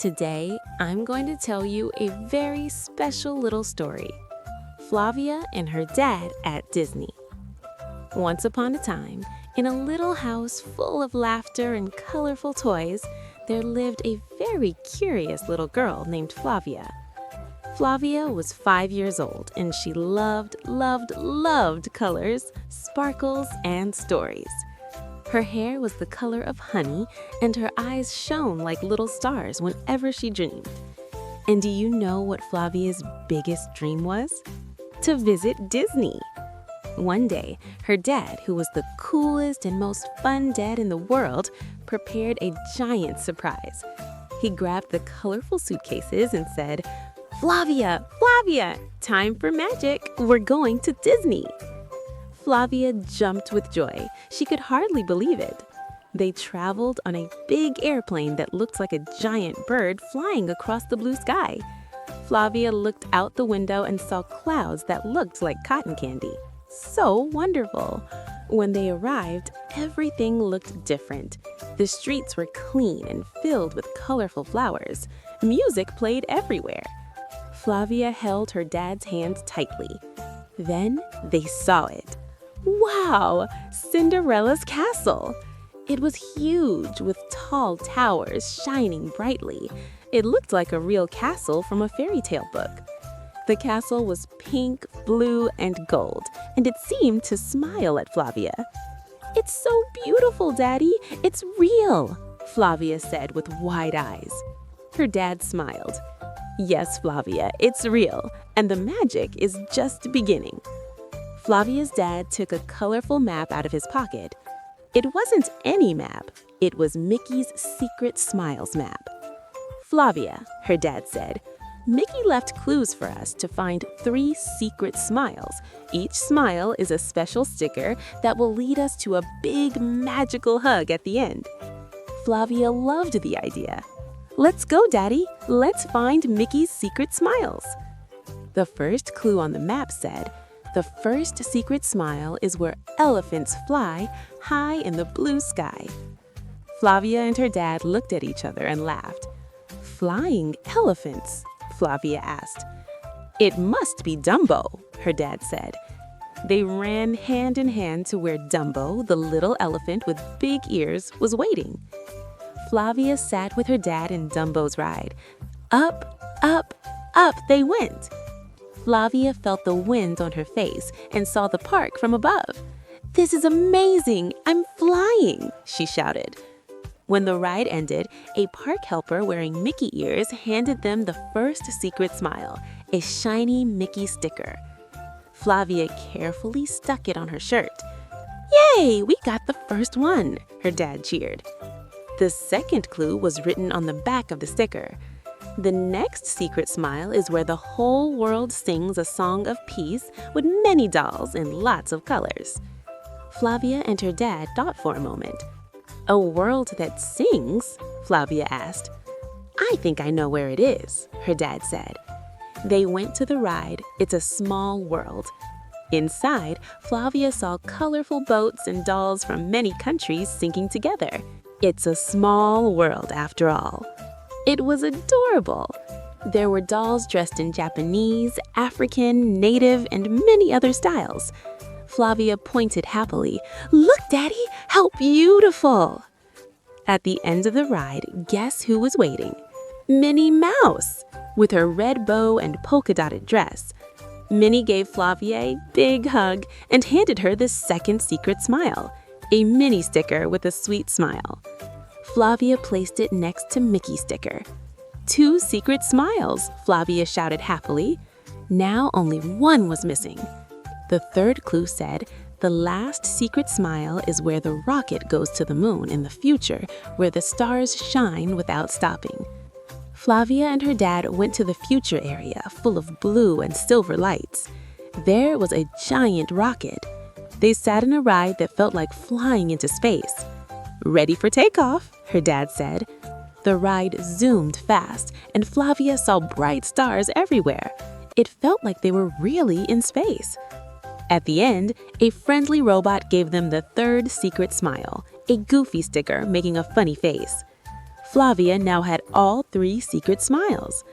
Today, I'm going to tell you a very special little story. Flavia and her dad at Disney. Once upon a time, in a little house full of laughter and colorful toys, there lived a very curious little girl named Flavia. Flavia was 5 years old and she loved colors, sparkles, and stories. Her hair was the color of honey and her eyes shone like little stars whenever she dreamed. And do you know what Flavia's biggest dream was? To visit Disney. One day, her dad, who was the coolest and most fun dad in the world, prepared a giant surprise. He grabbed the colorful suitcases and said, "Flavia, time for magic. We're going to Disney." Flavia jumped with joy. She could hardly believe it. They traveled on a big airplane that looked like a giant bird flying across the blue sky. Flavia looked out the window and saw clouds that looked like cotton candy. So wonderful! When they arrived, everything looked different. The streets were clean and filled with colorful flowers. Music played everywhere. Flavia held her dad's hands tightly. Then they saw it. Wow! Cinderella's castle! It was huge, with tall towers shining brightly. It looked like a real castle from a fairy tale book. The castle was pink, blue, and gold, and it seemed to smile at Flavia. "It's so beautiful, Daddy! It's real!" Flavia said with wide eyes. Her dad smiled. "Yes, Flavia, it's real, and the magic is just beginning." Flavia's dad took a colorful map out of his pocket. It wasn't any map. It was Mickey's Secret Smiles map. "Flavia," her dad said, "Mickey left clues for us to find 3 secret smiles. Each smile is a special sticker that will lead us to a big magical hug at the end." Flavia loved the idea. "Let's go, Daddy. Let's find Mickey's secret smiles." The first clue on the map said, "The first secret smile is where elephants fly high in the blue sky." Flavia and her dad looked at each other and laughed. "Flying elephants?" Flavia asked. "It must be Dumbo," her dad said. They ran hand in hand to where Dumbo, the little elephant with big ears, was waiting. Flavia sat with her dad in Dumbo's ride. Up, up, up they went. Flavia felt the wind on her face and saw the park from above. "This is amazing! I'm flying!" she shouted. When the ride ended, a park helper wearing Mickey ears handed them the first secret smile, a shiny Mickey sticker. Flavia carefully stuck it on her shirt. "Yay! We got the first one!" her dad cheered. The second clue was written on the back of the sticker. "The next secret smile is where the whole world sings a song of peace with many dolls and lots of colors." Flavia and her dad thought for a moment. "A world that sings?" Flavia asked. "I think I know where it is," her dad said. They went to the ride, It's a Small World. Inside, Flavia saw colorful boats and dolls from many countries singing together. It's a small world after all. It was adorable. There were dolls dressed in Japanese, African, Native, and many other styles. Flavia pointed happily. "Look, Daddy, how beautiful!" At the end of the ride, guess who was waiting? Minnie Mouse, with her red bow and polka-dotted dress. Minnie gave Flavia a big hug and handed her the second secret smile, a Minnie sticker with a sweet smile. Flavia placed it next to Mickey's sticker. 2 secret smiles, Flavia shouted happily. Now only one was missing. The third clue said, "The last secret smile is where the rocket goes to the moon in the future, where the stars shine without stopping." Flavia and her dad went to the future area full of blue and silver lights. There was a giant rocket. They sat in a ride that felt like flying into space. "Ready for takeoff," her dad said. The ride zoomed fast, and Flavia saw bright stars everywhere. It felt like they were really in space. At the end, a friendly robot gave them the third secret smile, a goofy sticker making a funny face. Flavia now had all 3 secret smiles.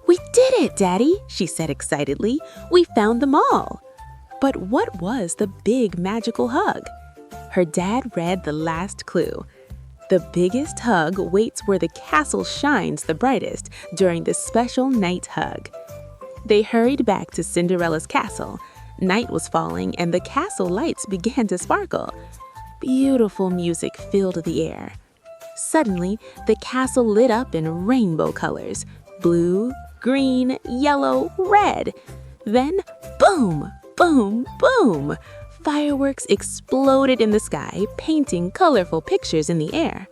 "We did it, Daddy," she said excitedly. "We found them all." But what was the big magical hug? Her dad read the last clue. The biggest hug waits where the castle shines the brightest during the special night hug. They hurried back to Cinderella's castle. Night was falling and the castle lights began to sparkle. Beautiful music filled the air. Suddenly, the castle lit up in rainbow colors: blue, green, yellow, red. Then, boom, boom, boom! Fireworks exploded in the sky, painting colorful pictures in the air.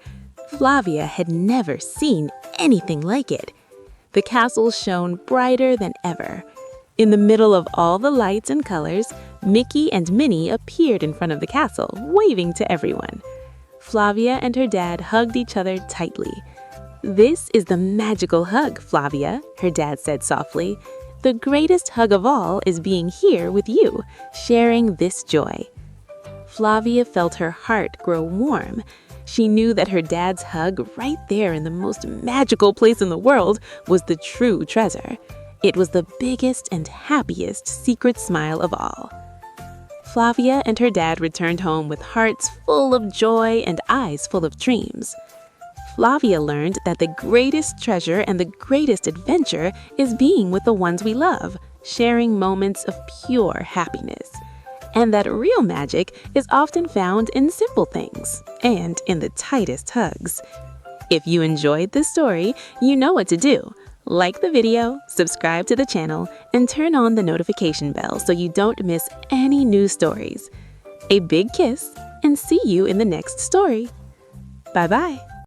Flavia had never seen anything like it. The castle shone brighter than ever. In the middle of all the lights and colors, Mickey and Minnie appeared in front of the castle, waving to everyone. Flavia and her dad hugged each other tightly. "This is the magical hug, Flavia," her dad said softly. "The greatest hug of all is being here with you, sharing this joy." Flavia felt her heart grow warm. She knew that her dad's hug right there in the most magical place in the world was the true treasure. It was the biggest and happiest secret smile of all. Flavia and her dad returned home with hearts full of joy and eyes full of dreams. Flavia learned that the greatest treasure and the greatest adventure is being with the ones we love, sharing moments of pure happiness. And that real magic is often found in simple things and in the tightest hugs. If you enjoyed this story, you know what to do. Like the video, subscribe to the channel, and turn on the notification bell so you don't miss any new stories. A big kiss, and see you in the next story. Bye-bye.